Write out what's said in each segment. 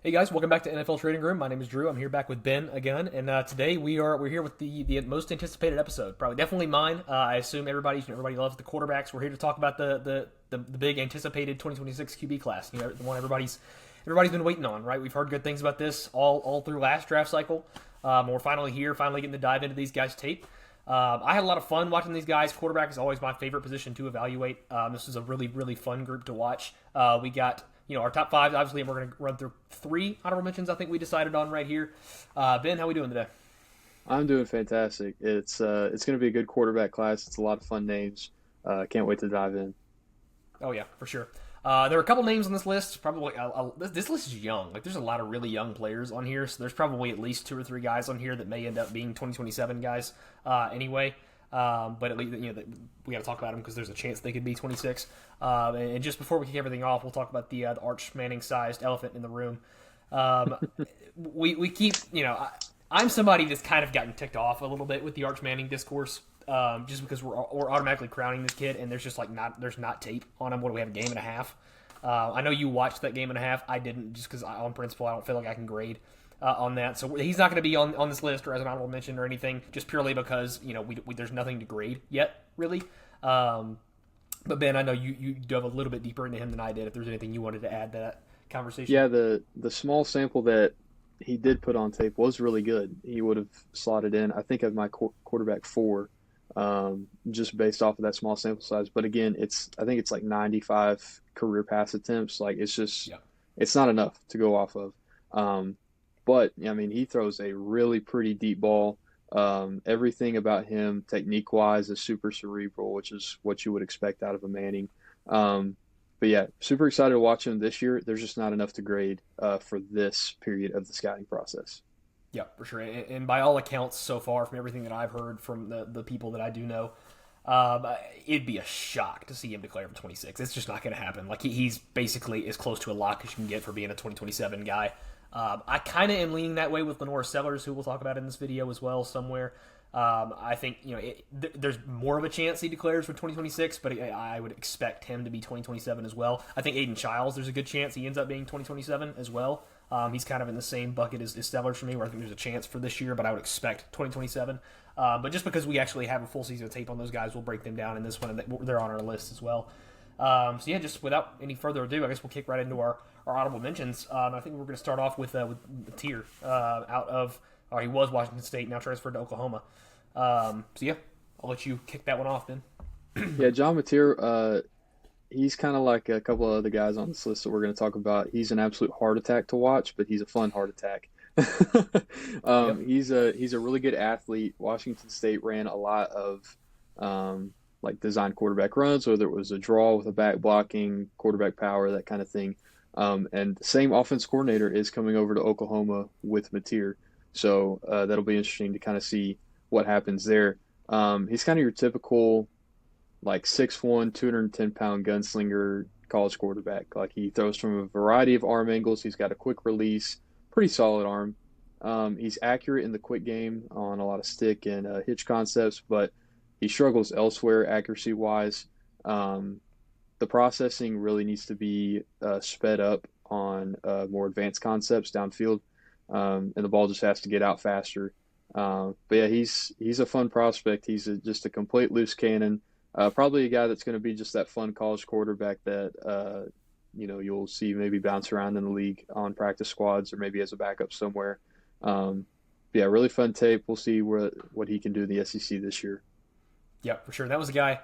Hey guys, welcome back to NFL Trading Room. My name is Drew. I'm here back with Ben again, and today we're here with the most anticipated episode, probably definitely mine. I assume everybody loves the quarterbacks. We're here to talk about the big anticipated 2026 QB class. You know, the one everybody's been waiting on, right? We've heard good things about this all through last draft cycle. We're finally here, finally getting to dive into these guys' tape. I had a lot of fun watching these guys. Quarterback is always my favorite position to evaluate. This is a really fun group to watch. We got our top five, obviously, and we're going to run through three honorable mentions I think we decided on right here. Ben, how we doing today? I'm doing fantastic. It's going to be a good quarterback class. It's a lot of fun names. Can't wait to dive in. Oh, yeah, for sure. There are a couple names on this list. Probably this list is young. Like, there's a lot of really young players on here, so there's probably at least two or three guys on here that may end up being 2027 guys anyway. But at least we got to talk about them because there's a chance they could be 26. And just before we kick everything off, we'll talk about the Arch Manning-sized elephant in the room. Um, we keep I'm somebody that's kind of gotten ticked off a little bit with the Arch Manning discourse. Just because we're automatically crowning this kid, and there's just there's not tape on him. What do we have, a game and a half? I know you watched that game and a half. I didn't, just because on principle I don't feel like I can grade on that. So he's not going to be on this list or as an honorable mention or anything, just purely because there's nothing to grade yet, really. But Ben, I know you dove a little bit deeper into him than I did. If there's anything you wanted to add to that conversation. Yeah, the small sample that he did put on tape was really good. He would have slotted in, I think, of my quarterback four, just based off of that small sample size. But again, I think it's like 95 career pass attempts. Like Yeah. it's not enough to go off of. But I mean, he throws a really pretty deep ball. Everything about him, technique wise, is super cerebral, which is what you would expect out of a Manning. Um, but yeah, super excited to watch him this year. There's just not enough to grade for this period of the scouting process. Yeah, for sure. And by all accounts, so far, from everything that I've heard from the people that I do know, um, it'd be a shock to see him declare for 26. It's just not going to happen. Like he's basically as close to a lock as you can get for being a 2027 guy. I kind of am leaning that way with LaNorris Sellers, who we'll talk about in this video as well somewhere. I think there's more of a chance he declares for 2026, but I would expect him to be 2027 as well. I think Aiden Childs, there's a good chance he ends up being 2027 as well. He's kind of in the same bucket as Sellers for me, where I think there's a chance for this year, but I would expect 2027. But just because we actually have a full season of tape on those guys, we'll break them down in this one, and they're on our list as well. So yeah, just without any further ado, I guess we'll kick right into our honorable mentions. I think we're going to start off with Tier out of, or he was Washington State, now transferred to Oklahoma. So yeah, I'll let you kick that one off then. Yeah, John Mateer, he's kind of like a couple of other guys on this list that we're going to talk about. He's an absolute heart attack to watch, but he's a fun heart attack. Yep. He's a really good athlete. Washington State ran a lot of like design quarterback runs, whether it was a draw with a back blocking, quarterback power, that kind of thing. And the same offense coordinator is coming over to Oklahoma with Mateer. So that'll be interesting to kind of see what happens there. He's kind of your typical like 6'1", 210-pound gunslinger college quarterback. Like he throws from a variety of arm angles. He's got a quick release, pretty solid arm. He's accurate in the quick game on a lot of stick and hitch concepts, but he struggles elsewhere accuracy wise. The processing really needs to be sped up on more advanced concepts downfield, and the ball just has to get out faster. But yeah, he's a fun prospect. He's just a complete loose cannon. Probably a guy that's going to be just that fun college quarterback that you'll see maybe bounce around in the league on practice squads or maybe as a backup somewhere. Yeah, really fun tape. We'll see what he can do in the SEC this year. Yeah, for sure. That was a guy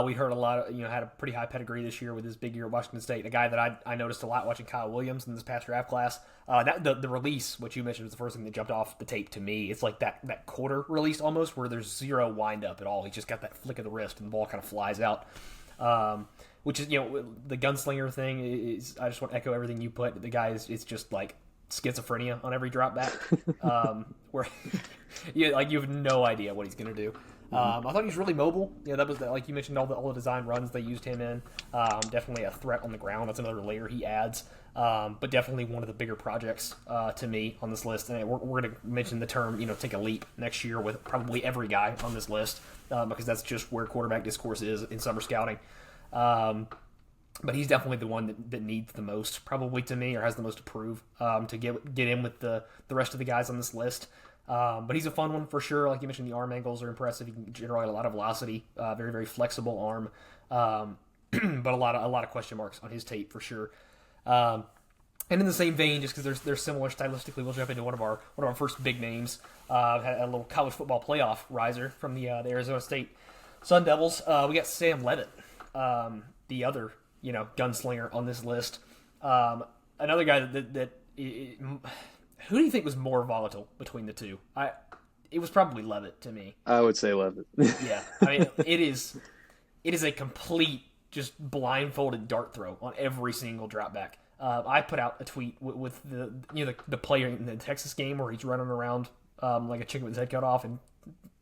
we heard a lot of, had a pretty high pedigree this year with his big year at Washington State. A guy that I noticed a lot watching Kyle Williams in this past draft class. The release, which you mentioned, was the first thing that jumped off the tape to me. It's like that quarter release almost, where there's zero wind up at all. He's just got that flick of the wrist and the ball kind of flies out. Which is, the gunslinger thing is, I just want to echo everything you put. The guy it's just like schizophrenia on every drop back, where you have no idea what he's going to do. I thought he was really mobile. That was like you mentioned, all the design runs they used him in. Definitely a threat on the ground. That's another layer he adds. But definitely one of the bigger projects to me on this list. And we're going to mention the term, take a leap next year with probably every guy on this list, because that's just where quarterback discourse is in summer scouting. but he's definitely the one that needs the most, probably to me, or has the most to prove to get in with the rest of the guys on this list. But he's a fun one for sure. Like you mentioned, the arm angles are impressive. He can generate a lot of velocity. Very very flexible arm, but a lot of question marks on his tape for sure. And in the same vein, just because they're similar stylistically, we'll jump into one of our first big names. Had a little college football playoff riser from the Arizona State Sun Devils. We got Sam Levitt, the other gunslinger on this list. Another guy who do you think was more volatile between the two? It was probably Levitt to me. I would say Levitt. Yeah, I mean it is a complete just blindfolded dart throw on every single drop back. I put out a tweet with the player in the Texas game where he's running around like a chicken with his head cut off and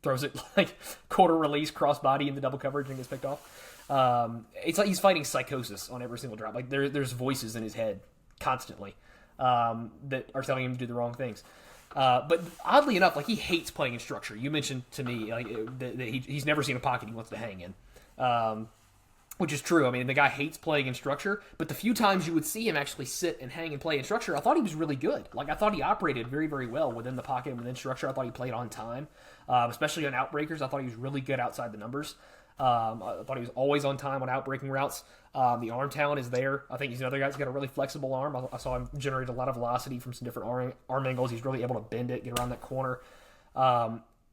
throws it like quarter release crossbody into double coverage and gets picked off. It's like he's fighting psychosis on every single drop. Like there's voices in his head constantly that are telling him to do the wrong things. But oddly enough, like he hates playing in structure. You mentioned to me like that he's never seen a pocket he wants to hang in. Which is true. I mean, the guy hates playing in structure, but the few times you would see him actually sit and hang and play in structure, I thought he was really good. Like, I thought he operated very, very well within the pocket and within structure. I thought he played on time, especially on outbreakers. I thought he was really good outside the numbers. I thought he was always on time on outbreaking routes. The arm talent is there. I think he's another guy that's got a really flexible arm. I saw him generate a lot of velocity from some different arm angles. He's really able to bend it, get around that corner.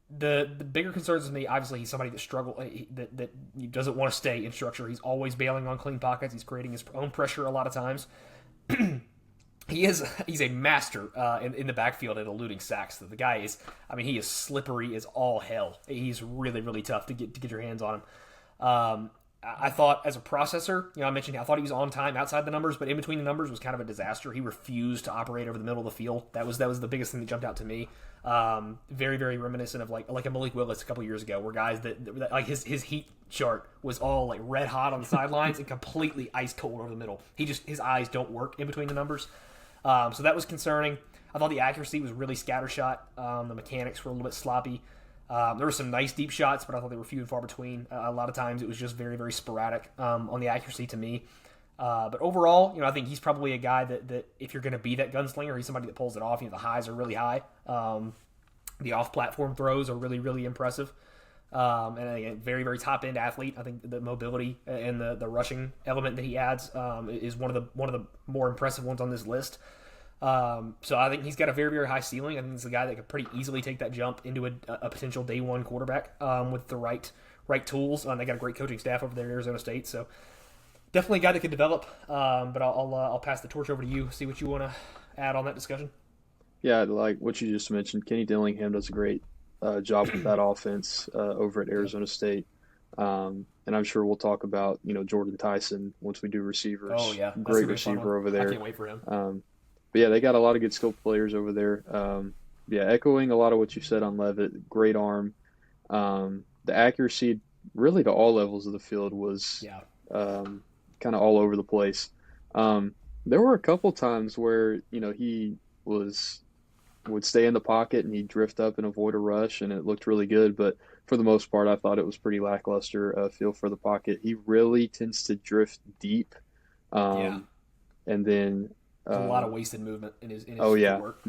The bigger concerns with me, obviously, he's somebody that doesn't want to stay in structure. He's always bailing on clean pockets. He's creating his own pressure a lot of times. He's a master in the backfield at eluding sacks. The guy is, I mean, he is slippery as all hell. He's really, really tough to get your hands on him. I thought as a processor, I mentioned I thought he was on time outside the numbers, but in between the numbers was kind of a disaster. He refused to operate over the middle of the field. That was the biggest thing that jumped out to me. Very, very reminiscent of like a Malik Willis a couple years ago, where guys that like his heat chart was all like red hot on the sidelines and completely ice cold over the middle. His eyes don't work in between the numbers. So that was concerning. I thought the accuracy was really scattershot. The mechanics were a little bit sloppy. There were some nice deep shots, but I thought they were few and far between. A lot of times it was just very, very sporadic on the accuracy to me. But overall, I think he's probably a guy that if you're going to be that gunslinger, he's somebody that pulls it off. The highs are really high. The off-platform throws are really, really impressive. And again, very, very top-end athlete. I think the mobility and the rushing element that he adds is one of the more impressive ones on this list. So I think he's got a very, very high ceiling. I think he's a guy that could pretty easily take that jump into a potential day one quarterback with the right tools. They got a great coaching staff over there at Arizona State, so definitely a guy that could develop. But I'll pass the torch over to you. See what you want to add on that discussion. Yeah, like what you just mentioned, Kenny Dillingham does a great job with that offense over at Arizona State. And I'm sure we'll talk about Jordan Tyson once we do receivers. Oh yeah, great receiver over there. I can't wait for him. But yeah, they got a lot of good skilled players over there. Echoing a lot of what you said on Levitt, great arm. The accuracy, really to all levels of the field, was kind of all over the place. There were a couple times where he would stay in the pocket and he'd drift up and avoid a rush, and it looked really good. But for the most part, I thought it was pretty lackluster feel for the pocket. He really tends to drift deep, and then. A lot of wasted movement in his work.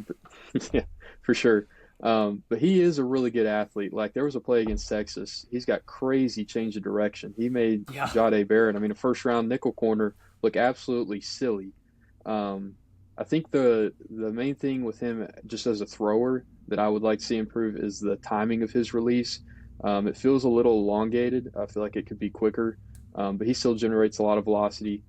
Yeah, for sure. But he is a really good athlete. Like there was a play against Texas. He's got crazy change of direction. He made Jahdae Barrett, a first round nickel corner, look absolutely silly. I think the main thing with him, just as a thrower, that I would like to see improve is the timing of his release. It feels a little elongated. I feel like it could be quicker, but he still generates a lot of velocity.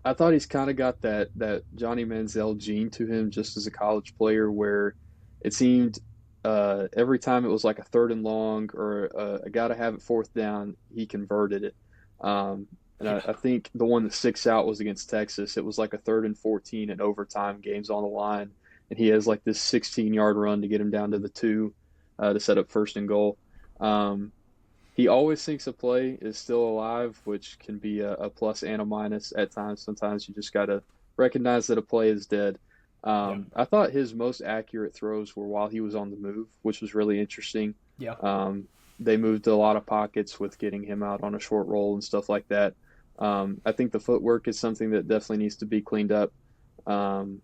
I thought he's kind of got that Johnny Manziel gene to him just as a college player, where it seemed every time it was like a 3rd and long or a got to have it 4th down, he converted it. I think the one that sticks out was against Texas. It was like a 3rd and 14 in overtime, games on the line, and he has like this 16-yard run to get him down to the 2 to set up 1st and goal. He always thinks a play is still alive, which can be a plus and a minus at times. Sometimes you just got to recognize that a play is dead. I thought his most accurate throws were while he was on the move, which was really interesting. Yeah. They moved a lot of pockets with getting him out on a short roll and stuff like that. I think the footwork is something that definitely needs to be cleaned up. Um,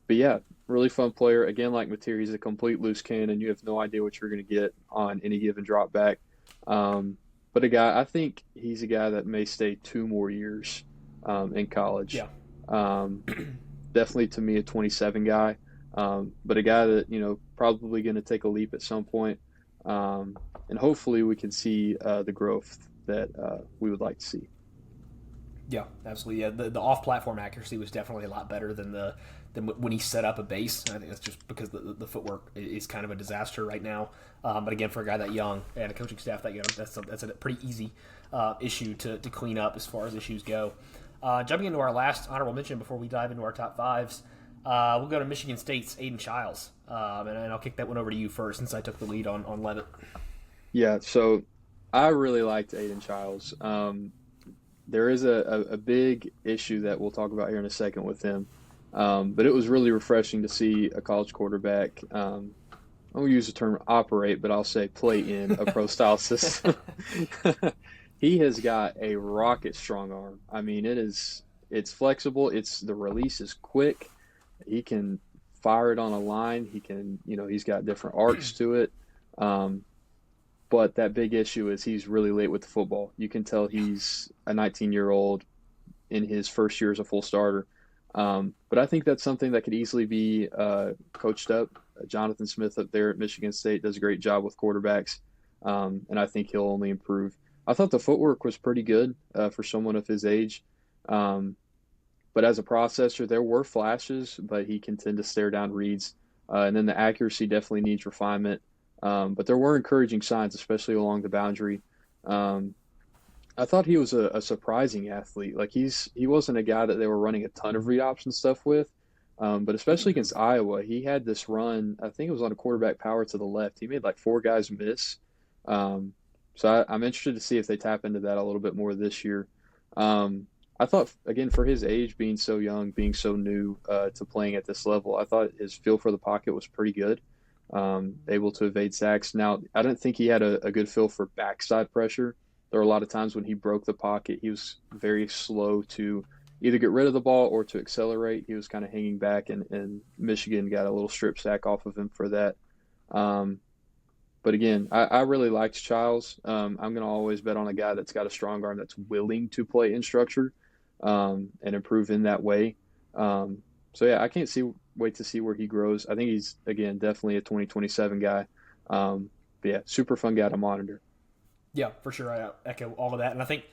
but yeah, really fun player. Again, like Mateer, he's a complete loose cannon. You have no idea what you're going to get on any given drop back. Um, but I think he's a guy that may stay 2 more years in college. Yeah. Um, Definitely to me a 27 guy, but a guy that probably going to take a leap at some point, and hopefully we can see the growth that we would like to see. Yeah, absolutely. Yeah, the off-platform accuracy was definitely a lot better than when he set up a base. I think that's just because the footwork is kind of a disaster right now. But again, for a guy that young and a coaching staff that young, that's a pretty easy issue to clean up as far as issues go. Jumping into our last honorable mention before we dive into our top fives, we'll go to Michigan State's Aiden Childs, and I'll kick that one over to you first since I took the lead on Levitt. Yeah, so I really liked Aiden Childs. There is a big issue that we'll talk about here in a second with him, but it was really refreshing to see a college quarterback. I won't use the term operate, but I'll say play in a pro style system. He has got a rocket strong arm. I mean, it's flexible. The release is quick. He can fire it on a line. He's got different arcs to it. But that big issue is he's really late with the football. You can tell he's a 19-year-old in his first year as a full starter. But I think that's something that could easily be coached up. Jonathan Smith up there at Michigan State does a great job with quarterbacks, and I think he'll only improve. I thought the footwork was pretty good for someone of his age. But as a processor, there were flashes, but he can tend to stare down reads. And then the accuracy definitely needs refinement. But there were encouraging signs, especially along the boundary. I thought he was a surprising athlete. Like he wasn't a guy that they were running a ton of read option stuff with. But especially against Iowa, he had this run. I think it was on a quarterback power to the left. He made like 4 guys miss. So I'm interested to see if they tap into that a little bit more this year. I thought, again, for his age, being so young, being so new to playing at this level, I thought his feel for the pocket was pretty good. Able to evade sacks. Now, I didn't think he had a good feel for backside pressure. There were a lot of times when he broke the pocket, he was very slow to either get rid of the ball or to accelerate. He was kind of hanging back, and Michigan got a little strip sack off of him for that. But again, I really liked Childs. I'm going to always bet on a guy that's got a strong arm that's willing to play in structure and improve in that way. So, yeah, I can't wait to see where he grows. I think he's, again, definitely a 2027 guy. But, yeah, super fun guy to monitor. Yeah, for sure. I echo all of that. And I think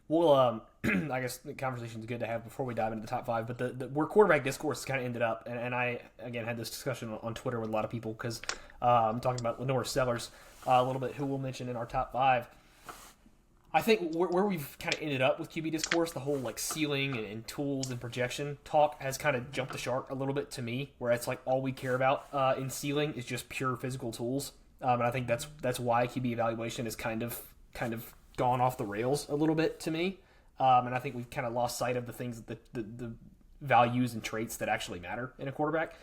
we'll, I guess the conversation is good to have before we dive into the top 5. But where quarterback discourse kind of ended up, and I, again, had this discussion on Twitter with a lot of people because I'm talking about LaNorris Sellers a little bit, who we'll mention in our top 5. I think where we've kind of ended up with QB discourse, the whole like ceiling and tools and projection talk has kind of jumped the shark a little bit to me, where it's like all we care about in ceiling is just pure physical tools. And I think that's why QB evaluation is kind of gone off the rails a little bit to me. And I think we've kind of lost sight of the things, the values and traits that actually matter in a quarterback.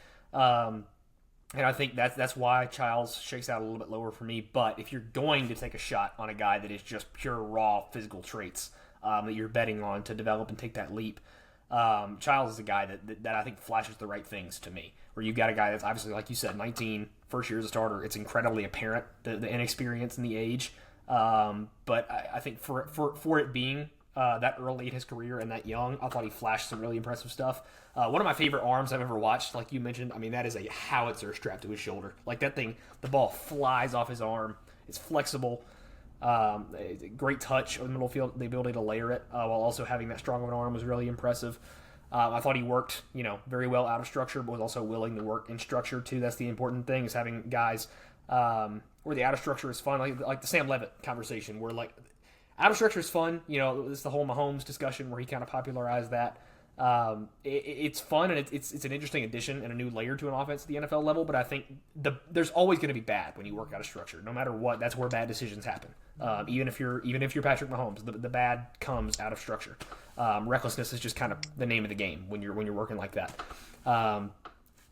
And I think that's why Childs shakes out a little bit lower for me. But if you're going to take a shot on a guy that is just pure raw physical traits that you're betting on to develop and take that leap, Childs is a guy that I think flashes the right things to me. Where you've got a guy that's obviously, like you said, 19, first year as a starter. It's incredibly apparent, the inexperience and the age. But I think for it being that early in his career and that young, I thought he flashed some really impressive stuff. One of my favorite arms I've ever watched, like you mentioned, I mean, that is a howitzer strapped to his shoulder. Like that thing, the ball flies off his arm. It's flexible. Great touch in the middle field. The ability to layer it while also having that strong of an arm was really impressive. I thought he worked, very well out of structure, but was also willing to work in structure too. That's the important thing, is having guys where the out of structure is fun, like the Sam Levitt conversation, where like out of structure is fun. It's the whole Mahomes discussion where he kind of popularized that. It's fun, and it's an interesting addition and a new layer to an offense at the NFL level. But I think there's always going to be bad when you work out of structure. No matter what, that's where bad decisions happen. Even if you're Patrick Mahomes, the bad comes out of structure. Recklessness is just kind of the name of the game when you're working like that.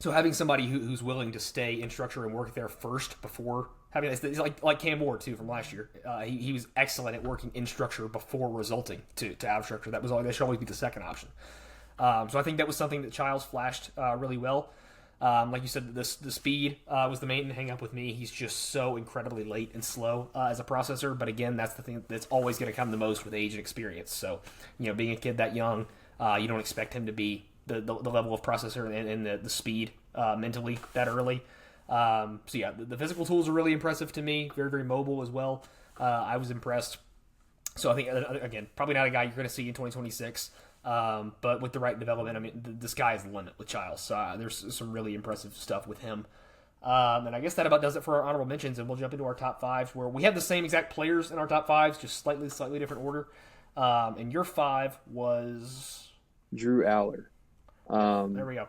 So having somebody who's willing to stay in structure and work there first before having this, like Cam Ward too from last year. He was excellent at working in structure before resulting to out of structure. That should always be the second option. So I think that was something that Childs flashed really well. Like you said, the speed was the main hang up with me. He's just so incredibly late and slow as a processor. But again, that's the thing that's always going to come the most with age and experience. So, being a kid that young, you don't expect him to be the level of processor and the speed mentally that early. The physical tools are really impressive to me. Very, very mobile as well. I was impressed. So I think, again, probably not a guy you're going to see in 2026. But with the right development, I mean, the sky is the limit with Childs. So there's some really impressive stuff with him. And I guess that about does it for our honorable mentions, and we'll jump into our top fives, where we have the same exact players in our top fives, just slightly different order. And your 5 was Drew Allar. There we go.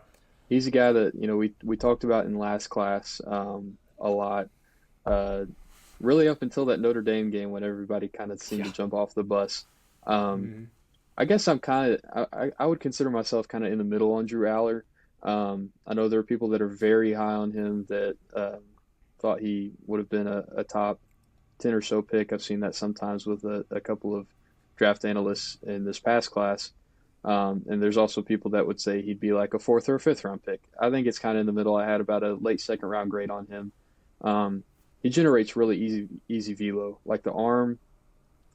He's a guy that we talked about in last class a lot. Really up until that Notre Dame game when everybody kind of seemed to jump off the bus. I guess I'm kind of I would consider myself kind of in the middle on Drew Allar. I know there are people that are very high on him that thought he would have been a top 10 or so pick. I've seen that sometimes with a couple of draft analysts in this past class. And there's also people that would say he'd be like a 4th or 5th round pick. I think it's kind of in the middle. I had about a late 2nd round grade on him. He generates really easy velo. Like the arm,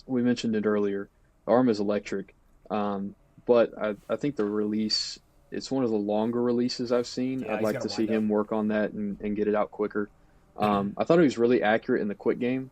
we mentioned it earlier. The arm is electric. But I think the release, it's one of the longer releases I've seen. Yeah, I'd like to see him work on that and get it out quicker. I thought he was really accurate in the quick game.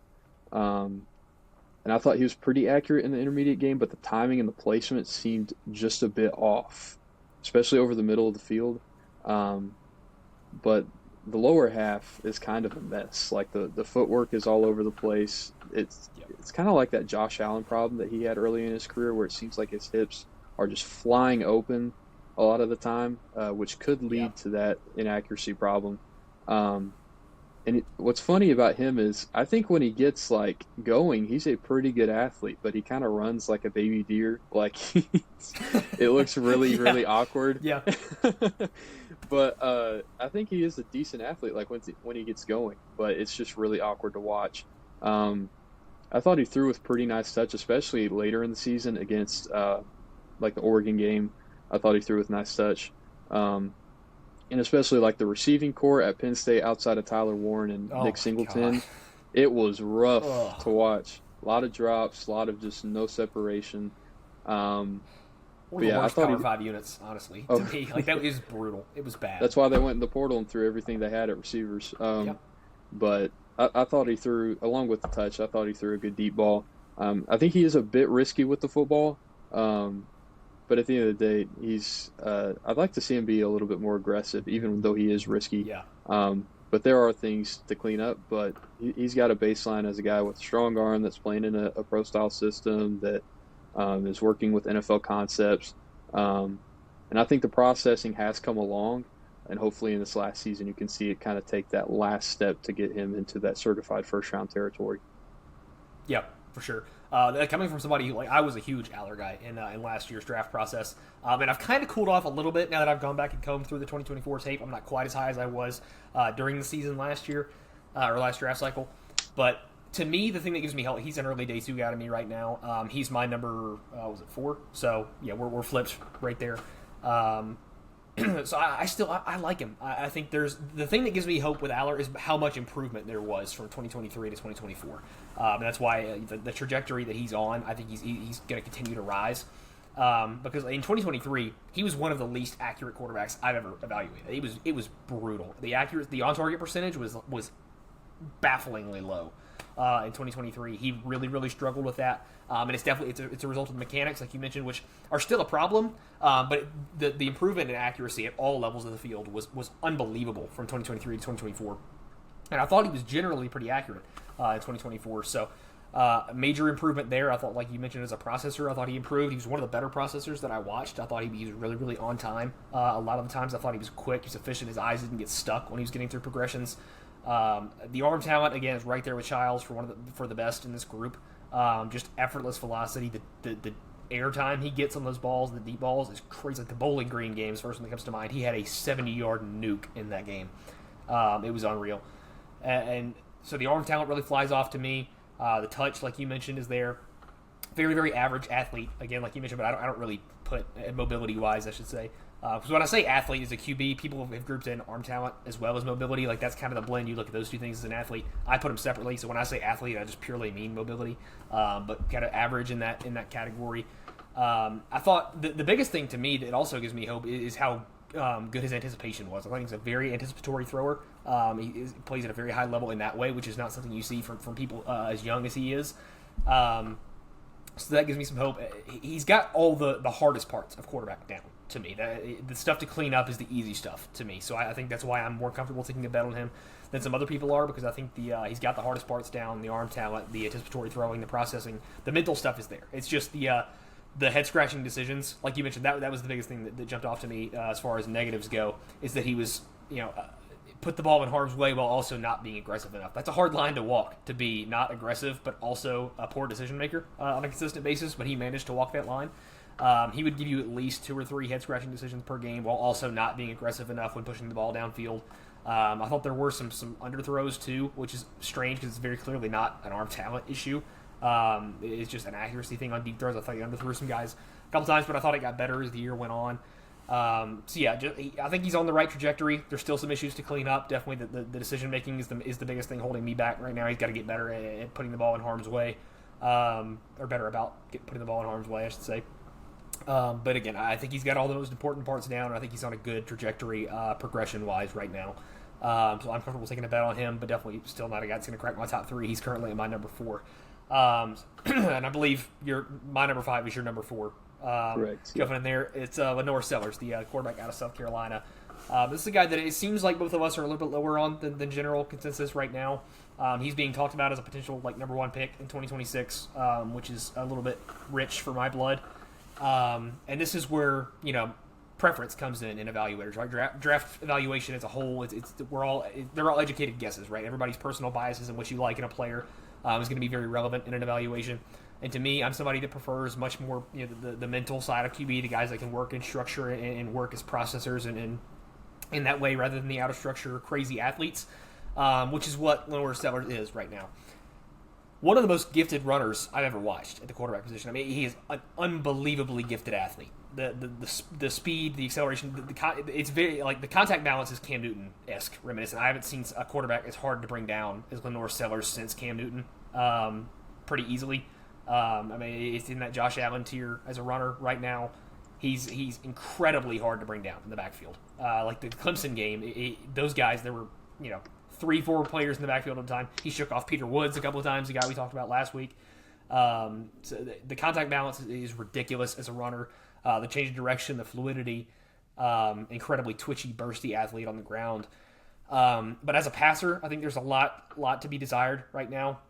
And I thought he was pretty accurate in the intermediate game, but the timing and the placement seemed just a bit off, especially over the middle of the field. But the lower half is kind of a mess. Like the footwork is all over the place. It's kind of like that Josh Allen problem that he had early in his career, where it seems like his hips are just flying open a lot of the time, which could lead to that inaccuracy problem. What's funny about him is I think when he gets like going, he's a pretty good athlete, but he kind of runs like a baby deer. Like it looks really awkward. Yeah. But I think he is a decent athlete, like when he gets going. But it's just really awkward to watch. I thought he threw with pretty nice touch, especially later in the season against like the Oregon game. I thought he threw with nice touch. And especially like the receiving core at Penn State outside of Tyler Warren and Nick Singleton, it was rough to watch. A lot of drops, a lot of just no separation. One of the worst Power 5 units, honestly, to me. Like, that was brutal. It was bad. That's why they went in the portal and threw everything they had at receivers. But I thought he threw, along with the touch, I thought he threw a good deep ball. I think he is a bit risky with the football. But at the end of the day, I'd like to see him be a little bit more aggressive, even though he is risky. Yeah. But there are things to clean up. But he's got a baseline as a guy with a strong arm that's playing in a pro-style system that is working with NFL concepts. And I think the processing has come along. And hopefully in this last season, you can see it kind of take that last step to get him into that certified first-round territory. Yeah, for sure. Coming from somebody who, like, I was a huge Allar guy in last year's draft process, and I've kind of cooled off a little bit now that I've gone back and combed through the 2024 tape. I'm not quite as high as I was during the season last year, or last draft cycle. But to me, the thing that gives me help, he's an early day 2 guy to me right now. He's my number, 4? So, yeah, we're flipped right there. So I like him. I think there's the thing that gives me hope with Allar is how much improvement there was from 2023 to 2024. And that's why the trajectory that he's on, I think he's going to continue to rise. Because in 2023, he was one of the least accurate quarterbacks I've ever evaluated. It was brutal. The on target percentage was bafflingly low. In 2023, he really struggled with that, and it's definitely it's a result of the mechanics, like you mentioned, which are still a problem. But the improvement in accuracy at all levels of the field was unbelievable from 2023 to 2024, and I thought he was generally pretty accurate in 2024. So major improvement there. I thought, like you mentioned, as a processor, I thought he improved. He was one of the better processors that I watched. I thought he was really on time. A lot of the times, I thought he was quick, he was efficient. His eyes didn't get stuck when he was getting through progressions. The arm talent, again, is right there with Childs for the best in this group. Just effortless velocity. The air time he gets on those balls, the deep balls, is crazy. Like the Bowling Green game is the first one that comes to mind. He had a 70-yard nuke in that game. It was unreal. And So the arm talent really flies off to me. The touch, like you mentioned, is there. Very, very average athlete, again, like you mentioned, but I don't really put mobility-wise, I should say. Because when I say athlete as a QB, people have grouped in arm talent as well as mobility. Like, that's kind of the blend. You look at those two things as an athlete. I put them separately, so when I say athlete, I just purely mean mobility, but kind of average in that category. I thought the biggest thing to me that also gives me hope is how good his anticipation was. I think he's a very anticipatory thrower. He plays at a very high level in that way, which is not something you see from people as young as he is. So that gives me some hope. He's got all the hardest parts of quarterback down to me. The stuff to clean up is the easy stuff to me. So I think that's why I'm more comfortable taking a bet on him than some other people are, because I think he's got the hardest parts down, the arm talent, the anticipatory throwing, the processing. The mental stuff is there. It's just the head-scratching decisions. Like you mentioned, that was the biggest thing that jumped off to me as far as negatives go, is that he was, put the ball in harm's way while also not being aggressive enough. That's a hard line to walk, to be not aggressive but also a poor decision maker on a consistent basis, but he managed to walk that line. He would give you at least 2 or 3 head-scratching decisions per game while also not being aggressive enough when pushing the ball downfield. I thought there were some underthrows too, which is strange because it's very clearly not an arm talent issue. It's just an accuracy thing on deep throws. I thought he underthrew some guys a couple times, but I thought it got better as the year went on. I think he's on the right trajectory. There's still some issues to clean up. Definitely the decision making is the biggest thing holding me back right now. He's got to get better at putting the ball in harm's way, or better about putting the ball in harm's way, I should say. But again, I think he's got all the most important parts down, and I think he's on a good trajectory my right now. So I'm comfortable taking a bet on him, but definitely still not a guy that's going to crack my top 3. He's currently at my number 4. And I believe my number 5 is your number 4. Correct. Jumping in there, it's LaNorris Sellers, the quarterback out of South Carolina. This is a guy that it seems like both of us are a little bit lower on than general consensus right now. He's being talked about as a potential number 1 pick in 2026, which is a little bit rich for my blood. And this is where preference comes in evaluators, right? Draft evaluation as a whole, they're all educated guesses, right? Everybody's personal biases and what you like in a player is going to be very relevant in an evaluation. And to me, I'm somebody that prefers much more the mental side of QB, the guys that can work in structure and work as processors and in that way rather than the out of structure crazy athletes, which is what LaNorris Sellers is right now. One of the most gifted runners I've ever watched at the quarterback position. I mean, he is an unbelievably gifted athlete. The speed, the acceleration, it's very the contact balance is Cam Newton-esque reminiscent. I haven't seen a quarterback as hard to bring down as LaNorris Sellers since Cam Newton, pretty easily. It's in that Josh Allen tier as a runner right now. He's incredibly hard to bring down in the backfield. Like the Clemson game, those guys, there were 3-4 players in the backfield at the time. He shook off Peter Woods a couple of times, the guy we talked about last week. So the contact balance is ridiculous as a runner. The change of direction, the fluidity, incredibly twitchy, bursty athlete on the ground. But as a passer, I think there's a lot to be desired right now.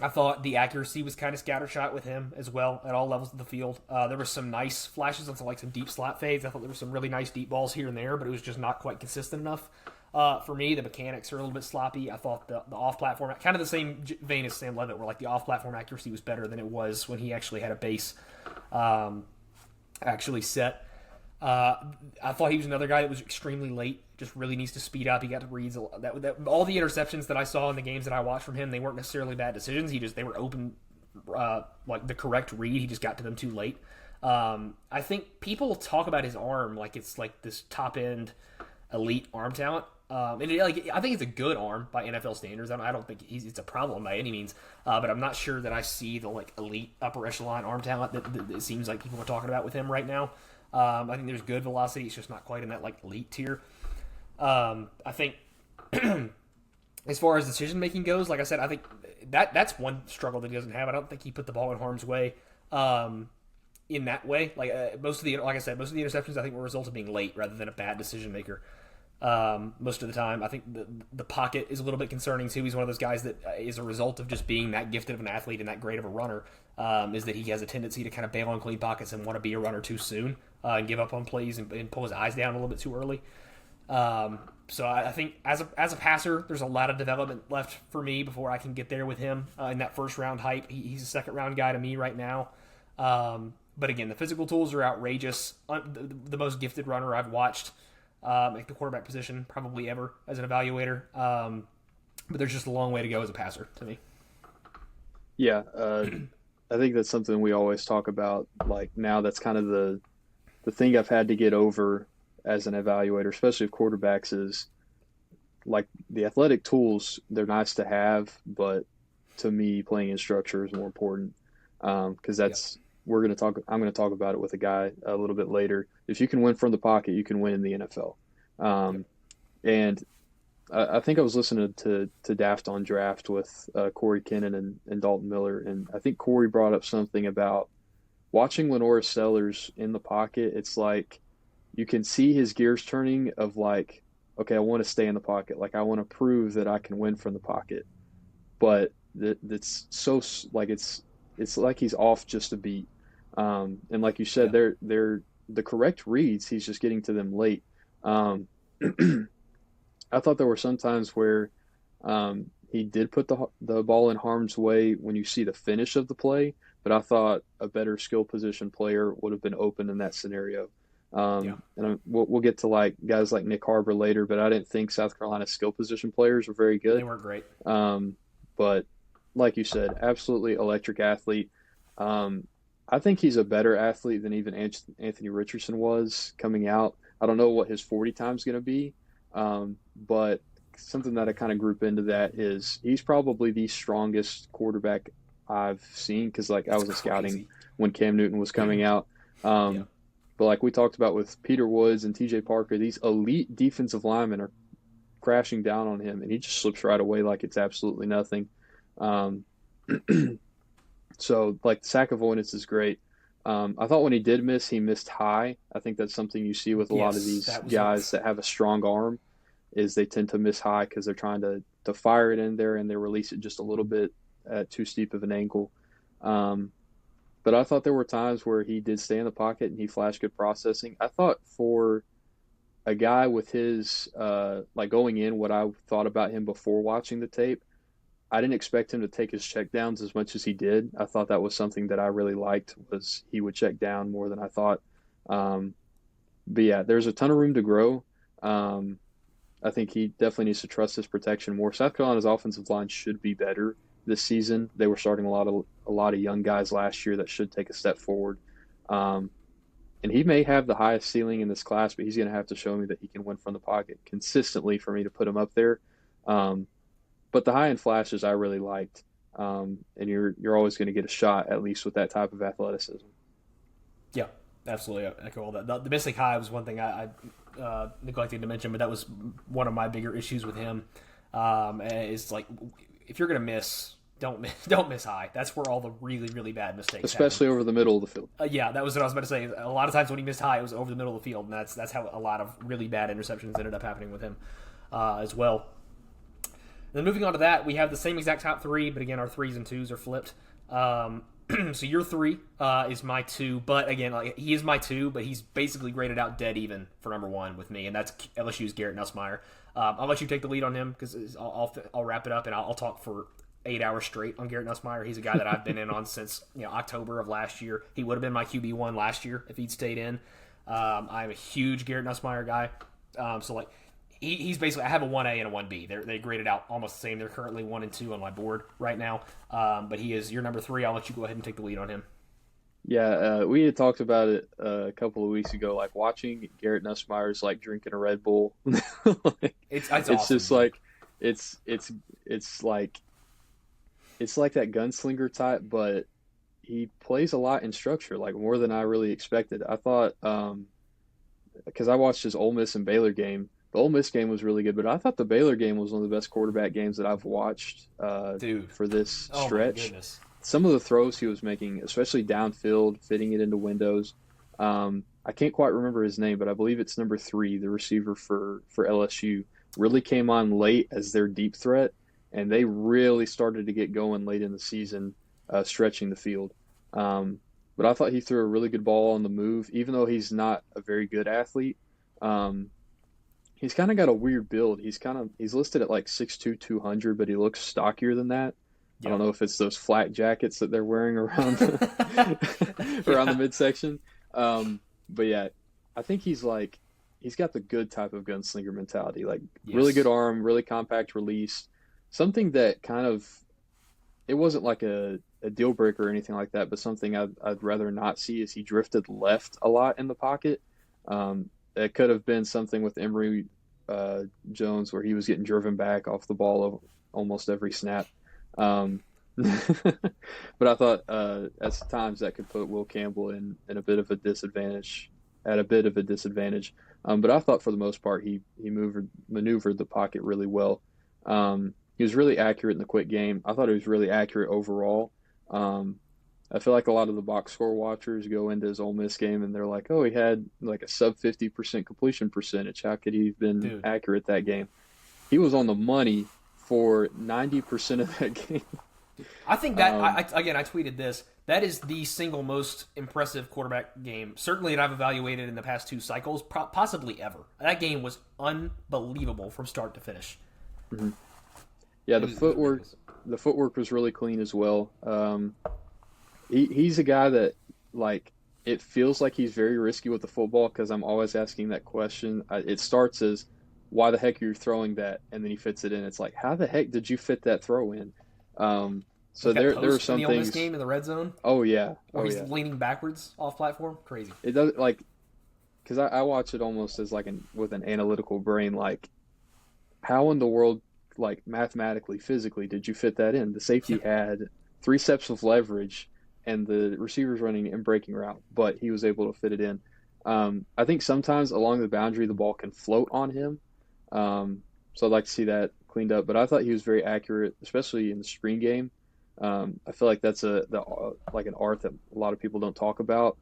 I thought the accuracy was kind of scattershot with him as well at all levels of the field. There were some nice flashes on some deep slot fades. I thought there were some really nice deep balls here and there, but it was just not quite consistent enough for me. The mechanics are a little bit sloppy. I thought the off-platform, kind of the same vein as Sam Levitt, where the off-platform accuracy was better than it was when he actually had a base actually set. I thought he was another guy that was extremely late, just really needs to speed up. He got to reads all the interceptions that I saw in the games that I watched from him, they weren't necessarily bad decisions. They were open, the correct read. He just got to them too late. I think people talk about his arm like it's this top end elite arm talent. I think it's a good arm by NFL standards. I don't think it's a problem by any means, but I'm not sure that I see the elite upper echelon arm talent that it seems like people are talking about with him right now. I think there's good velocity. It's just not quite in that elite tier. I think as far as decision making goes, like I said, I think that's one struggle that he doesn't have. I don't think he put the ball in harm's way in that way. Most of the interceptions I think were a result of being late rather than a bad decision maker. Most of the time, I think the pocket is a little bit concerning too. He's one of those guys that is a result of just being that gifted of an athlete and that great of a runner. Is that he has a tendency to kind of bail on clean pockets and want to be a runner too soon and give up on plays and pull his eyes down a little bit too early. So I think as a passer, there's a lot of development left for me before I can get there with him in that first round hype. He's a second round guy to me right now. But again, the physical tools are outrageous. The most gifted runner I've watched at the quarterback position probably ever as an evaluator. but there's just a long way to go as a passer to me. Yeah, I think that's something we always talk about. Like now, that's kind of the thing I've had to get over as an evaluator, especially of quarterbacks, is like the athletic tools. They're nice to have, but to me, playing in structure is more important. Because that's we're going to talk. I'm going to talk about it with a guy a little bit later. If you can win from the pocket, you can win in the NFL. And I think I was listening to Daft on Draft with Corey Kinnan and Dalton Miller, and I think Corey brought up something about watching LaNorris Sellers in the pocket. It's like you can see his gears turning of like, okay, I want to stay in the pocket. Like I want to prove that I can win from the pocket. But it's so like it's like he's off just a beat. And like you said, they're the correct reads. He's just getting to them late. I thought there were some times where he did put the ball in harm's way when you see the finish of the play, but I thought a better skill position player would have been open in that scenario. And we'll get to like guys like Nick Harbor later, but I didn't think South Carolina's skill position players were very good. They weren't great. But like you said, absolutely electric athlete. I think he's a better athlete than even Anthony Richardson was coming out. I don't know what his 40 time is going to be. But something that I kind of group into that is he's probably the strongest quarterback I've seen because like I was a scouting when Cam Newton was coming out. But like we talked about with Peter Woods and TJ Parker, these elite defensive linemen are crashing down on him and he just slips right away like it's absolutely nothing. So like the sack avoidance is great. I thought when he did miss, he missed high. I think that's something you see with a lot of these guys that have a strong arm is they tend to miss high because they're trying to fire it in there and they release it just a little bit at too steep of an angle. But I thought there were times where he did stay in the pocket and he flashed good processing. I thought for a guy with his like going in, what I thought about him before watching the tape, I didn't expect him to take his check downs as much as he did. I thought that was something that I really liked was he would check down more than I thought. But yeah, there's a ton of room to grow. I think he definitely needs to trust his protection more. South Carolina's offensive line should be better this season. They were starting a lot of young guys last year that should take a step forward. And he may have the highest ceiling in this class, but he's going to have to show me that he can win from the pocket consistently for me to put him up there. But the high-end flashes I really liked, and you're always going to get a shot, at least with that type of athleticism. Yeah, absolutely. I echo all that. The missing high was one thing I neglected to mention, but that was one of my bigger issues with him. Is like if you're going to miss, don't miss high. That's where all the really, really bad mistakes especially happen. Over the middle of the field. Yeah, that was what I was about to say. A lot of times when he missed high, it was over the middle of the field, and that's how a lot of really bad interceptions ended up happening with him as well. Then moving on to that, we have the same exact top three, but again, our 3s and 2s are flipped. So your 3 is my 2, but again, like, he is my 2, but he's basically graded out dead even for number 1 with me, and that's LSU's Garrett Nussmeier. I'll let you take the lead on him because I'll wrap it up and I'll talk for 8 hours straight on Garrett Nussmeier. He's a guy that I've been in on since October of last year. He would have been my QB1 last year if he'd stayed in. I'm a huge Garrett Nussmeier guy. So like. He's basically, I have a 1A and a 1B. They graded out almost the same. They're currently 1 and 2 on my board right now. But he is your number 3. I'll let you go ahead and take the lead on him. Yeah, we had talked about it a couple of weeks ago. Like watching Garrett Nussmeier is like drinking a Red Bull. It's awesome. Just like it's like that gunslinger type, but he plays a lot in structure, like more than I really expected. I thought because I watched his Ole Miss and Baylor game. The Ole Miss game was really good, but I thought the Baylor game was one of the best quarterback games that I've watched for this stretch. My goodness. Some of the throws he was making, especially downfield, fitting it into windows. I can't quite remember his name, but I believe it's number 3, the receiver for LSU, really came on late as their deep threat, and they really started to get going late in the season, stretching the field. But I thought he threw a really good ball on the move, even though he's not a very good athlete. He's kind of got a weird build. He's listed at like 6'2", 200, but he looks stockier than that. Yep. I don't know if it's those flat jackets that they're wearing around the midsection. But yeah, I think he's got the good type of gunslinger mentality. Like really good arm, really compact release. something that kind of it wasn't like a deal breaker or anything like that, but something I'd rather not see is he drifted left a lot in the pocket. It could have been something with Emory Jones where he was getting driven back off the ball of almost every snap. Um, but I thought at times that could put Will Campbell in a bit of a disadvantage, at a bit of a disadvantage. But I thought for the most part he maneuvered the pocket really well. He was really accurate in the quick game. I thought he was really accurate overall. Um, I feel like a lot of the box score watchers go into his Ole Miss game and they're like, "Oh, he had like a sub 50% completion percentage. How could he have been Dude, accurate that game?" He was on the money for 90% of that game. I think that Um, again, I tweeted this. That is the single most impressive quarterback game, certainly that I've evaluated in the past 2 cycles, possibly ever. That game was unbelievable from start to finish. mhm. Yeah, It was ridiculous. the footwork was really clean as well. He's a guy that like it feels like he's very risky with the football because I'm always asking that question. It starts as why the heck are you throwing that, and then he fits it in. It's like how the heck did you fit that throw in? Um, so Like that there are post in some the Ole Miss things. game in the red zone Oh yeah, where oh he's yeah. leaning backwards off platform, crazy. It does like because I watch it almost as like an with an analytical brain. Like how in the world, like mathematically, physically, did you fit that in? The safety had 3 steps of leverage, and the receiver's running and breaking route, but he was able to fit it in. I think sometimes along the boundary, the ball can float on him. So I'd like to see that cleaned up. But I thought he was very accurate, especially in the screen game. I feel like that's like an art that a lot of people don't talk about.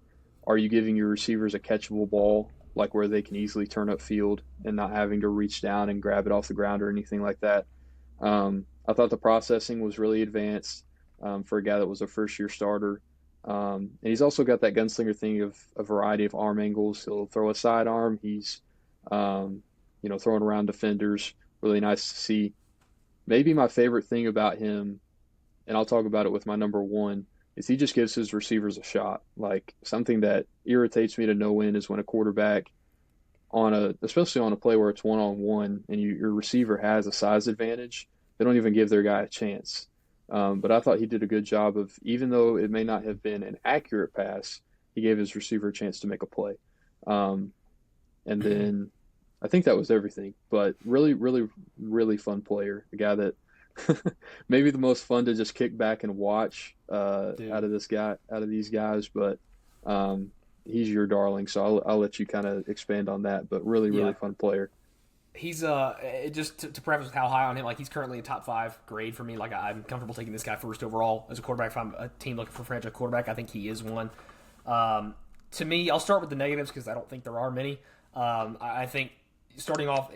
Are you giving your receivers a catchable ball, like where they can easily turn up field and not having to reach down and grab it off the ground or anything like that? I thought the processing was really advanced for a guy that was a first year starter. And he's also got that gunslinger thing of a variety of arm angles. He'll throw a sidearm. He's, um, throwing around defenders. Really nice to see. Maybe my favorite thing about him, and I'll talk about it with my number one, is he just gives his receivers a shot. Like something that irritates me to no end is when a quarterback especially on a play where it's one on one and your receiver has a size advantage, they don't even give their guy a chance. But I thought he did a good job of, even though it may not have been an accurate pass, he gave his receiver a chance to make a play. Um, and then I think that was everything. But really, really, really fun player. A guy that maybe the most fun to just kick back and watch Dude, out of these guys. But um, he's your darling, so I'll let you kind of expand on that. But really, really yeah. fun player. He's just to preface with how high on him, like he's currently a top 5 grade for me. Like I'm comfortable taking this guy first overall as a quarterback. If I'm a team looking for a franchise quarterback, I think he is one. To me, I'll start with the negatives because I don't think there are many. I think starting off,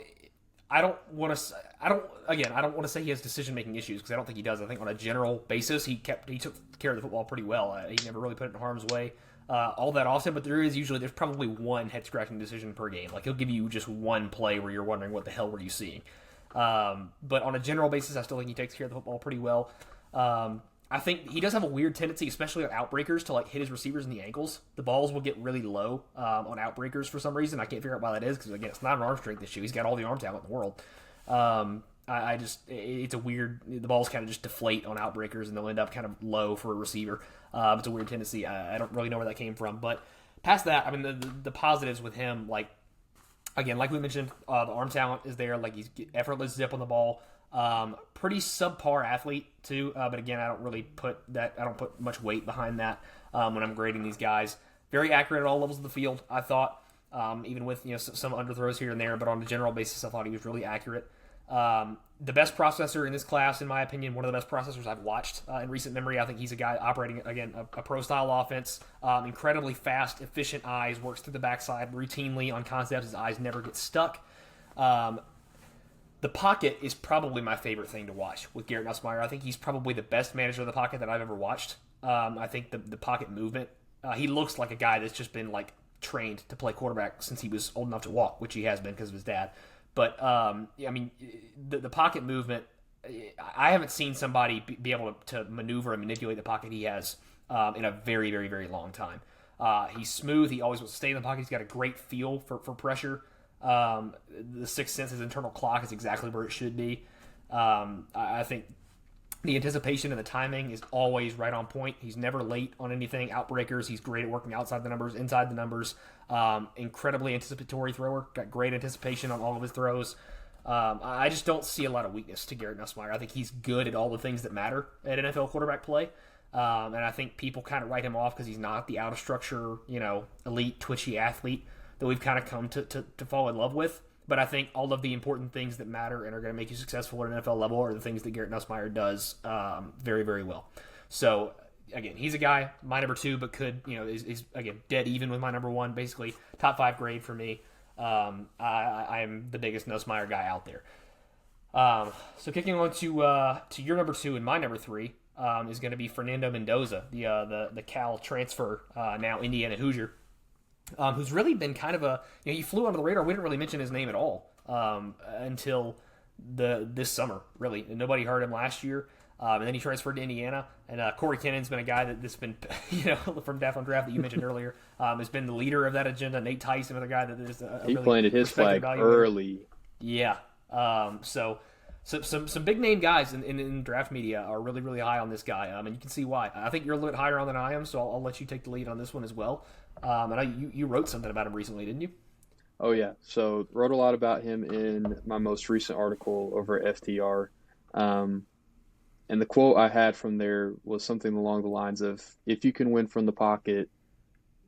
I don't want to. I don't want to say he has decision making issues because I don't think he does. I think on a general basis, he took care of the football pretty well. He never really put it in harm's way all that often, but there's probably one head scratching decision per game. Like he'll give you just one play where you're wondering what the hell were you seeing. But on a general basis, I still think he takes care of the football pretty well. I think he does have a weird tendency, especially on outbreakers, to like hit his receivers in the ankles. The balls will get really low on outbreakers for some reason. I can't figure out why that is because again, it's not an arm strength issue. He's got all the arm talent in the world. I just it's a weird. The balls kind of just deflate on outbreakers and they'll end up kind of low for a receiver. It's a weird tendency. I don't really know where that came from, but past that, I mean the positives with him, like again, like we mentioned, the arm talent is there. Like he's effortless zip on the ball. Pretty subpar athlete too, but again, I don't put much weight behind that when I'm grading these guys. Very accurate at all levels of the field, I thought, even with some underthrows here and there, but on a general basis, I thought he was really accurate. The best processor in this class, in my opinion, one of the best processors I've watched in recent memory. I think he's a guy operating, again, a pro-style offense. Incredibly fast, efficient eyes, works through the backside routinely on concepts. His eyes never get stuck. The pocket is probably my favorite thing to watch with Garrett Nussmeier. I think he's probably the best manager of the pocket that I've ever watched. I think the pocket movement, he looks like a guy that's just been like trained to play quarterback since he was old enough to walk, which he has been because of his dad. But yeah, I mean, the pocket movement, I haven't seen somebody be able to maneuver and manipulate the pocket he has in a very, very, very long time. He's smooth. He always wants to stay in the pocket. He's got a great feel for pressure. The sixth sense, his internal clock is exactly where it should be. I think the anticipation and the timing is always right on point. He's never late on anything. Outbreakers. He's great at working outside the numbers, inside the numbers. Incredibly anticipatory thrower. Got great anticipation on all of his throws. I just don't see a lot of weakness to Garrett Nussmeier. I think he's good at all the things that matter at NFL quarterback play. And I think people kind of write him off because he's not the out of structure, elite, twitchy athlete that we've kind of come to fall in love with. But I think all of the important things that matter and are going to make you successful at an NFL level are the things that Garrett Nussmeier does very, very well. So, again, he's a guy, my number 2, but is again, dead even with my number 1, basically top 5 grade for me. I am the biggest Nussmeier guy out there. So kicking on to your number 2 and my number 3 is going to be Fernando Mendoza, the Cal transfer, now Indiana Hoosier. Who's really been kind of he flew under the radar. We didn't really mention his name at all until this summer, really. And nobody heard him last year. And then he transferred to Indiana. And Corey Kennan's been a guy that's been, from Daft on Draft that you mentioned earlier, has been the leader of that agenda. Nate Tyson, another guy that is he really planted his flag early. Yeah. So some big name guys in draft media are really, really high on this guy. And you can see why. I think you're a little bit higher on than I am, so I'll let you take the lead on this one as well. And you wrote something about him recently, didn't you? Oh, yeah. So wrote a lot about him in my most recent article over at FTR. And the quote I had from there was something along the lines of, if you can win from the pocket,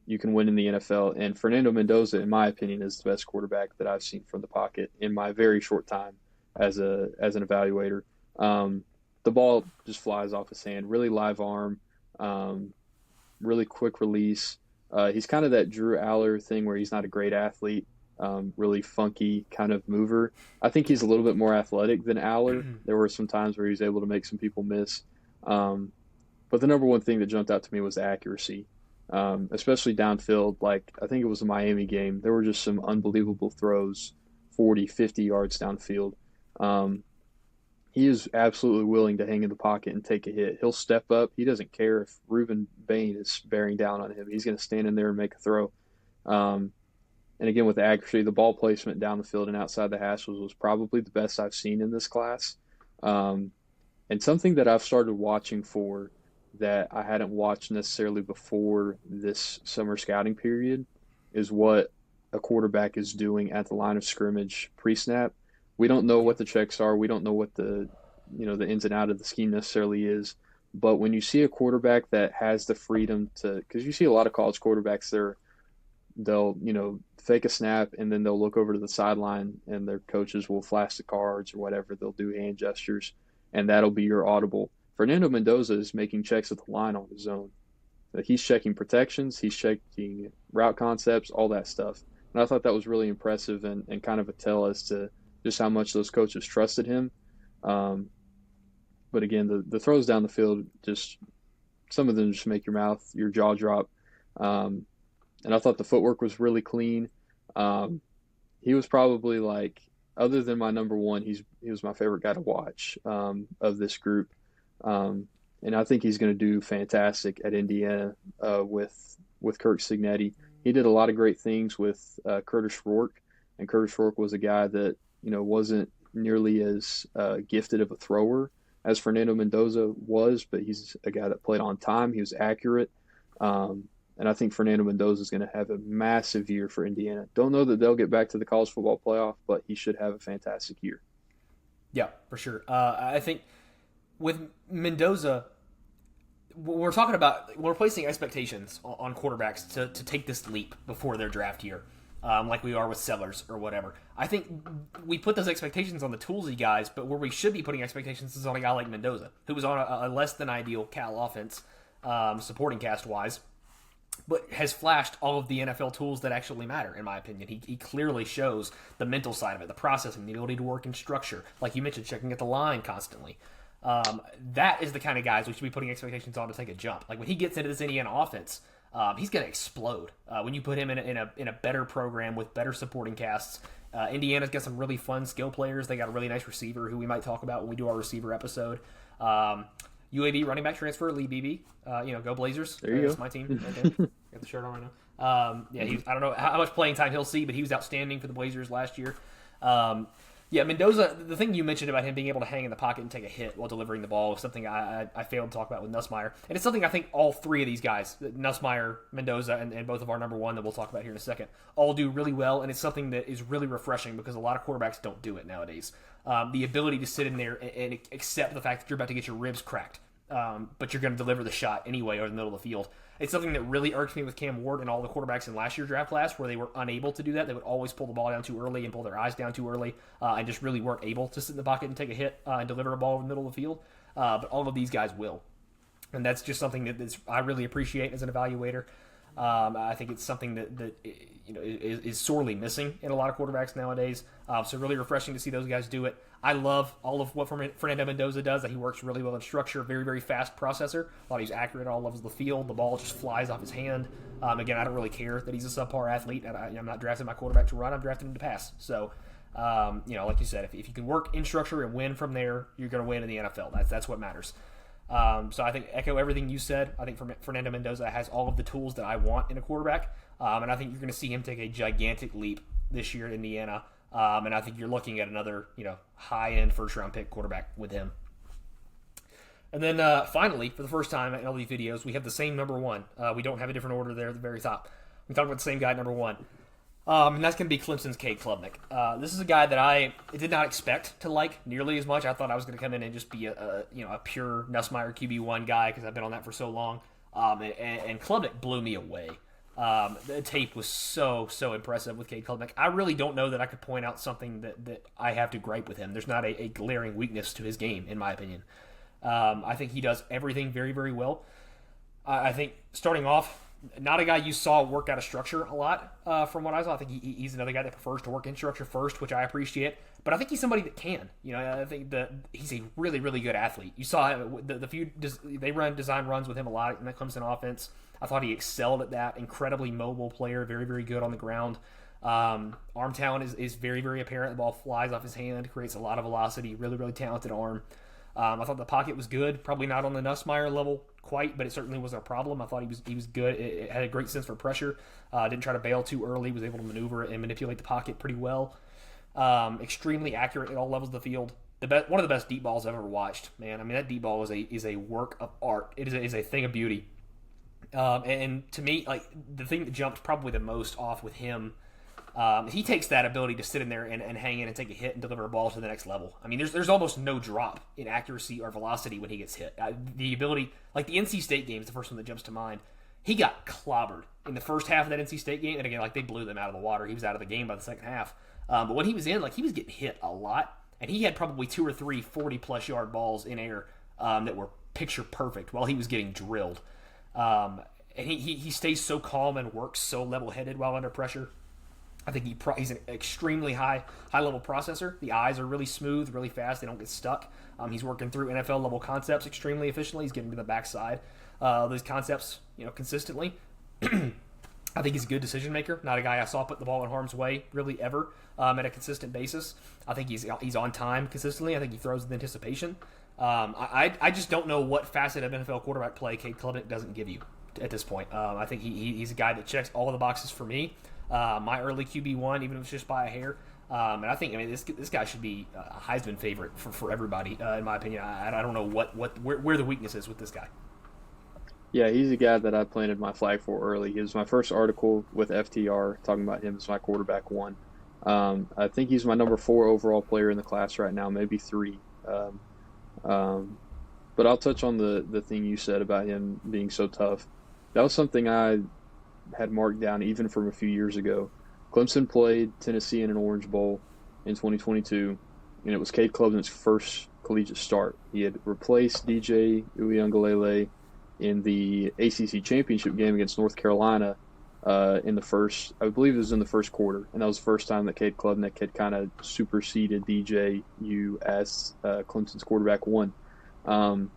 you can win in the NFL. And Fernando Mendoza, in my opinion, is the best quarterback that I've seen from the pocket in my very short time as an evaluator. The ball just flies off his hand, really live arm, really quick release. He's kind of that Drew Allar thing where he's not a great athlete, really funky kind of mover. I think he's a little bit more athletic than Allar. There were some times where he was able to make some people miss. But the number one thing that jumped out to me was accuracy, especially downfield. Like, I think it was a Miami game. There were just some unbelievable throws, 40, 50 yards downfield. He is absolutely willing to hang in the pocket and take a hit. He'll step up. He doesn't care if Reuben Bain is bearing down on him. He's going to stand in there and make a throw. And again, with the accuracy, the ball placement down the field and outside the hash was probably the best I've seen in this class. And something that I've started watching for that I hadn't watched necessarily before this summer scouting period is what a quarterback is doing at the line of scrimmage pre-snap. We don't know what the checks are. We don't know what the ins and outs of the scheme necessarily is. But when you see a quarterback that has the freedom to, because you see a lot of college quarterbacks they'll fake a snap and then they'll look over to the sideline and their coaches will flash the cards or whatever. They'll do hand gestures and that'll be your audible. Fernando Mendoza is making checks at the line on his own. He's checking protections. He's checking route concepts, all that stuff. And I thought that was really impressive and kind of a tell as to just how much those coaches trusted him. But again, the throws down the field, just some of them just make your jaw drop. And I thought the footwork was really clean. He was probably like, other than my number 1, he was my favorite guy to watch of this group. And I think he's going to do fantastic at Indiana with Kirk Cignetti. He did a lot of great things with Curtis Rourke, and Curtis Rourke was a guy that wasn't nearly as gifted of a thrower as Fernando Mendoza was, but he's a guy that played on time. He was accurate. And I think Fernando Mendoza is going to have a massive year for Indiana. Don't know that they'll get back to the college football playoff, but he should have a fantastic year. Yeah, for sure. I think with Mendoza, we're talking about, we're placing expectations on quarterbacks to take this leap before their draft year. Like we are with Sellers or whatever. I think we put those expectations on the toolsy guys, but where we should be putting expectations is on a guy like Mendoza, who was on a less than ideal Cal offense, supporting cast-wise, but has flashed all of the NFL tools that actually matter, in my opinion. He clearly shows the mental side of it, the processing, the ability to work in structure. Like you mentioned, checking at the line constantly. That is the kind of guys we should be putting expectations on to take a jump. Like when he gets into this Indiana offense, he's going to explode when you put him in a better program with better supporting casts. Indiana's got some really fun skill players. They got a really nice receiver who we might talk about when we do our receiver episode. UAB running back transfer, Lee Beebe. Go Blazers. There you go. That's my team. Right there. Got the shirt on right now. I don't know how much playing time he'll see, but he was outstanding for the Blazers last year. Yeah, Mendoza, the thing you mentioned about him being able to hang in the pocket and take a hit while delivering the ball is something I failed to talk about with Nussmeier. And it's something I think all three of these guys, Nussmeier, Mendoza, and both of our number one that we'll talk about here in a second, all do really well. And it's something that is really refreshing because a lot of quarterbacks don't do it nowadays. The ability to sit in there and accept the fact that you're about to get your ribs cracked, but you're going to deliver the shot anyway over the middle of the field. It's something that really irked me with Cam Ward and all the quarterbacks in last year's draft class where they were unable to do that. They would always pull the ball down too early and pull their eyes down too early and just really weren't able to sit in the pocket and take a hit and deliver a ball in the middle of the field. But all of these guys will. And that's just something that I really appreciate as an evaluator. I think it's something that is sorely missing in a lot of quarterbacks nowadays. So really refreshing to see those guys do it. I love all of what Fernando Mendoza does, that he works really well in structure, very, very fast processor. Thought he's accurate at all levels of the field. The ball just flies off his hand. Again, I don't really care that he's a subpar athlete. I'm not drafting my quarterback to run. I'm drafting him to pass. So, like you said, if you can work in structure and win from there, you're going to win in the NFL. That's what matters. So I think echo everything you said. I think Fernando Mendoza has all of the tools that I want in a quarterback. And I think you're going to see him take a gigantic leap this year in Indiana. And I think you're looking at another, high-end first-round pick quarterback with him. And then finally, for the first time in all these videos, we have the same number one. We don't have a different order there at the very top. We talk about the same guy at number one. And that's going to be Clemson's Cade Klubnik. This is a guy that I did not expect to like nearly as much. I thought I was going to come in and just be a pure Nussmeier QB1 guy because I've been on that for so long. And Klubnik blew me away. The tape was so impressive with Cade Klubnik. I really don't know that I could point out something that I have to gripe with him. There's not a glaring weakness to his game, in my opinion. I think he does everything very, very well. I think starting off, not a guy you saw work out of structure a lot from what I saw. I think he's another guy that prefers to work in structure first, which I appreciate. But I think he's somebody that can. I think that he's a really, really good athlete. You saw the few they run design runs with him a lot in that Clemson offense. I thought he excelled at that. Incredibly mobile player, very, very good on the ground. Arm talent is very, very apparent. The ball flies off his hand, creates a lot of velocity. Really, really talented arm. I thought the pocket was good. Probably not on the Nussmeier level quite, but it certainly wasn't a problem. I thought he was good. It had a great sense for pressure. Didn't try to bail too early. Was able to maneuver and manipulate the pocket pretty well. Extremely accurate at all levels of the field. One of the best deep balls I've ever watched. Man, I mean that deep ball is a work of art. It is a thing of beauty. And to me, like the thing that jumped probably the most off with him, he takes that ability to sit in there and hang in and take a hit and deliver a ball to the next level. I mean, there's almost no drop in accuracy or velocity when he gets hit. The ability, like the NC State game is the first one that jumps to mind. He got clobbered in the first half of that NC State game, and again, like they blew them out of the water. He was out of the game by the second half. But when he was in, like he was getting hit a lot, and he had probably 2 or 3 40-plus yard balls in air that were picture perfect while he was getting drilled. And he stays so calm and works so level-headed while under pressure. I think he's an extremely high-level processor. The eyes are really smooth, really fast. They don't get stuck. He's working through NFL-level concepts extremely efficiently. He's getting to the backside of those concepts, consistently. I think he's a good decision-maker. Not a guy I saw put the ball in harm's way really ever at a consistent basis. I think he's on time consistently. I think he throws with anticipation. I just don't know what facet of NFL quarterback play Cade Klubnik doesn't give you at this point. I think he's a guy that checks all of the boxes for me. My early QB1, even if it's just by a hair. And I think, this guy should be a Heisman favorite for everybody, in my opinion. I don't know where the weakness is with this guy. Yeah, he's a guy that I planted my flag for early. He was my first article with FTR talking about him as my quarterback one. I think he's my number 4 overall player in the class right now, maybe 3. But I'll touch on the thing you said about him being so tough. That was something I had marked down even from a few years ago. Clemson played Tennessee in an Orange Bowl in 2022, and it was Cade Klubnik's first collegiate start. He had replaced DJ Uiagalelei in the ACC championship game against North Carolina in the first, I believe it was in the first quarter, and that was the first time that Cade Klubnik had kind of superseded DJU as Clemson's quarterback one. And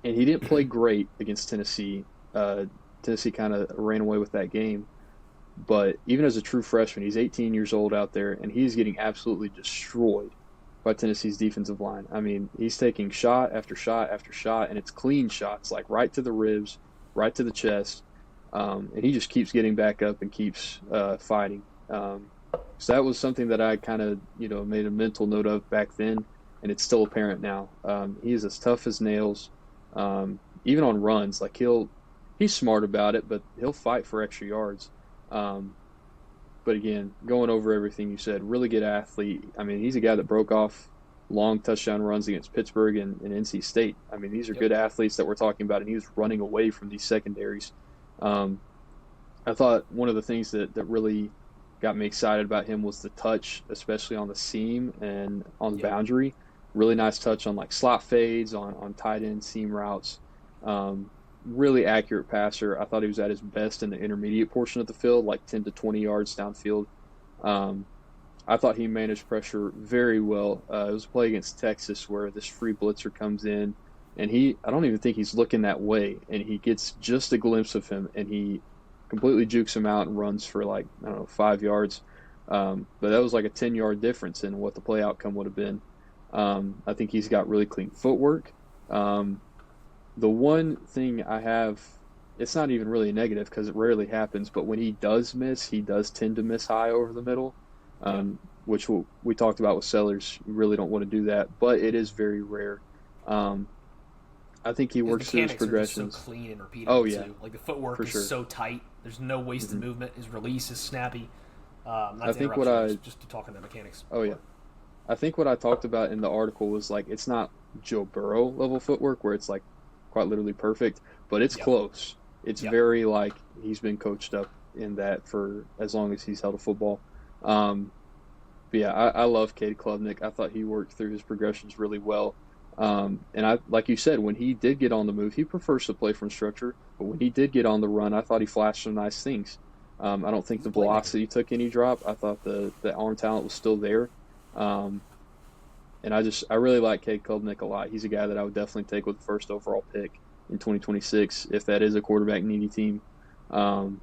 he didn't play great against Tennessee. Tennessee kind of ran away with that game. But even as a true freshman, he's 18 years old out there, and he's getting absolutely destroyed by Tennessee's defensive line. I mean, he's taking shot after shot after shot, and it's clean shots, like right to the ribs, right to the chest. And he just keeps getting back up and keeps fighting. So that was something that I kind of, made a mental note of back then, and it's still apparent now. He is as tough as nails, even on runs. Like he's smart about it, but he'll fight for extra yards. Um, but again, going over everything you said, really good athlete. I mean, he's a guy that broke off long touchdown runs against Pittsburgh and NC State. I mean, these are Yep. good athletes that we're talking about, and he was running away from these secondaries. Um, I thought one of the things that really got me excited about him was the touch, especially on the seam and on the Yep. boundary. Really nice touch on like slot fades, on tight end seam routes. Really accurate passer. I thought he was at his best in the intermediate portion of the field, like 10 to 20 yards downfield. Um, I thought he managed pressure very well. It was a play against Texas where this free blitzer comes in, and I don't even think he's looking that way, and he gets just a glimpse of him, and he completely jukes him out and runs for like, I don't know, 5 yards. But that was like a 10-yard difference in what the play outcome would have been. I think he's got really clean footwork. The one thing I have, it's not even really a negative because it rarely happens, but when he does miss, he does tend to miss high over the middle, which we talked about with Sellers. You really don't want to do that, but it is very rare. I think he works through his progressions. Are just so clean and repeatable, Oh, yeah. too. Like, the footwork For is sure. so tight. There's no wasted movement. His release is snappy. Not I to think interrupt what you, I just to talk on the mechanics. Oh yeah, I think what I talked about in the article was like it's not Joe Burrow level footwork where it's like quite literally perfect, but it's Yep. close. It's Yep. very like he's been coached up in that for as long as he's held a football. Um, but yeah, I love Cade Klubnik. I thought he worked through his progressions really well. And I, like you said, when he did get on the move, he prefers to play from structure. But when he did get on the run, I thought he flashed some nice things. I don't think the velocity took any drop. I thought the arm talent was still there. And I really like Cade Klubnik a lot. He's a guy that I would definitely take with the first overall pick in 2026 if that is a quarterback needy team. And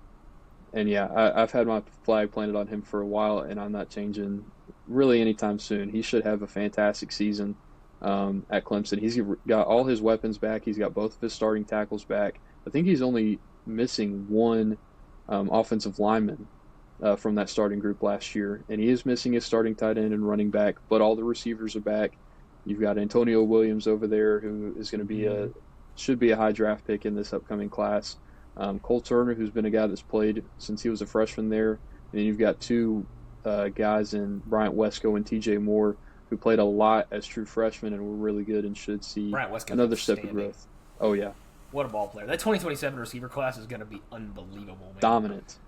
yeah, I've had my flag planted on him for a while, and I'm not changing really anytime soon. He should have a fantastic season at Clemson. He's got all his weapons back. He's got both of his starting tackles back. I think he's only missing one offensive lineman from that starting group last year, and he is missing his starting tight end and running back, but all the receivers are back. You've got Antonio Williams over there, who is going to be should be a high draft pick in this upcoming class. Cole Turner, who's been a guy that's played since he was a freshman there, and then you've got two guys in Bryant Wesco and TJ Moore, who played a lot as true freshmen and were really good and should see another step of growth. Oh yeah, what a ball player! That 2027 receiver class is going to be unbelievable, man. Dominant.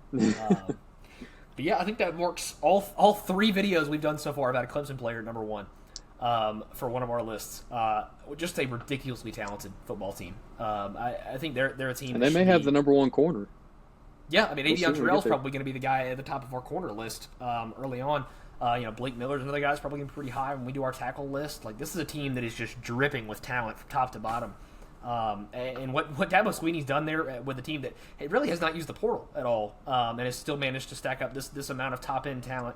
But yeah, I think that marks all three videos we've done so far about a Clemson player, number one, for one of our lists. Just a ridiculously talented football team. I think they're a team, and they may have the number one corner. Yeah, I mean, We'll Avion see when we Terrell's get there. probably going to be the guy at the top of our corner list early on. Blake Miller's another guy's probably going to be pretty high when we do our tackle list. Like, this is a team that is just dripping with talent from top to bottom. And what Dabo Swinney's done there with the team that it really has not used the portal at all, and has still managed to stack up this amount of top end talent.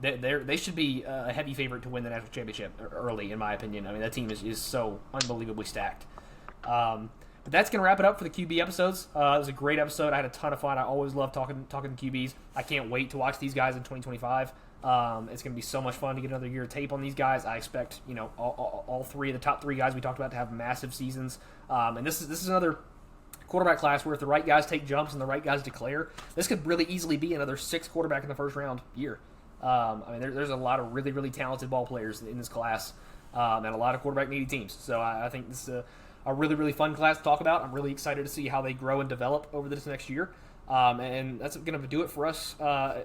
They should be a heavy favorite to win the national championship early, in my opinion. I mean, that team is so unbelievably stacked. But that's going to wrap it up for the QB episodes. It was a great episode. I had a ton of fun. I always love talking to QBs. I can't wait to watch these guys in 2025. It's going to be so much fun to get another year of tape on these guys. I expect all three of the top three guys we talked about to have massive seasons. And this is another quarterback class where if the right guys take jumps and the right guys declare, this could really easily be another 6 quarterback in the first round year. I mean, there's a lot of really, really talented ball players in this class, and a lot of quarterback needy teams. So I think this is a really, really fun class to talk about. I'm really excited to see how they grow and develop over this next year. And that's going to do it for us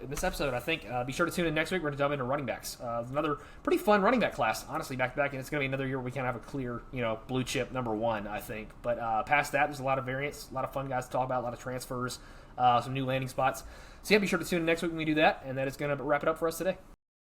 in this episode, I think. Be sure to tune in next week. We're going to dive into running backs. Another pretty fun running back class, honestly, back to back. And it's going to be another year where we kind of have a clear, blue chip number one, I think. But past that, there's a lot of variants, a lot of fun guys to talk about, a lot of transfers, some new landing spots. So yeah, be sure to tune in next week when we do that. And that is going to wrap it up for us today.